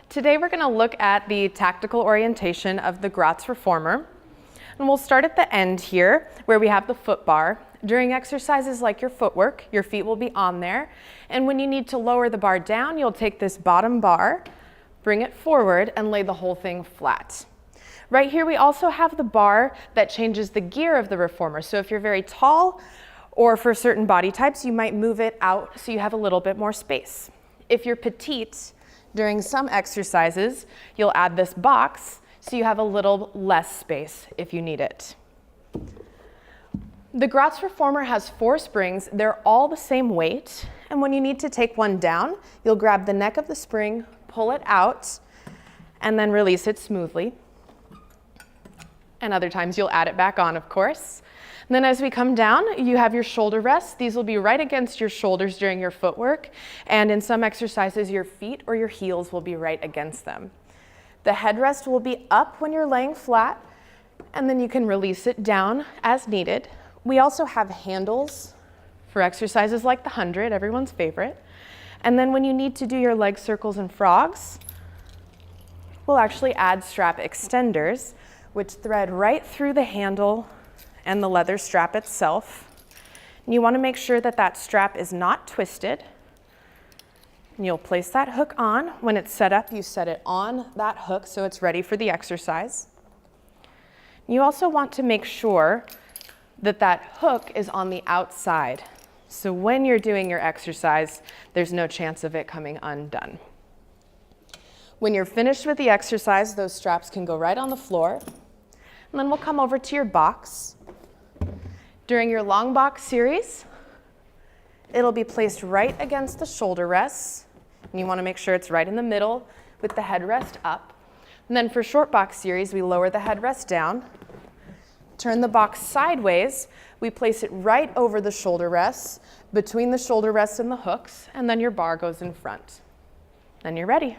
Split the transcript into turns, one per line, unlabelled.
Today we're going to look at the tactical orientation of the Gratz reformer. And we'll start at the end here where we have the foot bar. During exercises like your footwork, your feet will be on there. And when you need to lower the bar down, you'll take this bottom bar, bring it forward, and lay the whole thing flat. Right here we also have the bar that changes the gear of the reformer. So if you're very tall or for certain body types, you might move it out so you have a little bit more space. If you're petite, during some exercises, you'll add this box so you have a little less space if you need it. The Gratz reformer has 4 springs. They're all the same weight. And when you need to take one down, you'll grab the neck of the spring, pull it out, and then release it smoothly. And other times you'll add it back on, of course. And then as we come down, you have your shoulder rests. These will be right against your shoulders during your footwork. And in some exercises, your feet or your heels will be right against them. The headrest will be up when you're laying flat, and then you can release it down as needed. We also have handles for exercises like the 100, everyone's favorite. And then when you need to do your leg circles and frogs, we'll actually add strap extenders, which thread right through the handle and the leather strap itself. And you want to make sure that that strap is not twisted. And you'll place that hook on. When it's set up, you set it on that hook so it's ready for the exercise. You also want to make sure that that hook is on the outside. So when you're doing your exercise, there's no chance of it coming undone. When you're finished with the exercise, those straps can go right on the floor. And then we'll come over to your box. During your long box series, it'll be placed right against the shoulder rests. And you want to make sure it's right in the middle with the headrest up. And then for short box series, we lower the headrest down, turn the box sideways, we place it right over the shoulder rests, between the shoulder rests and the hooks, and then your bar goes in front. Then you're ready.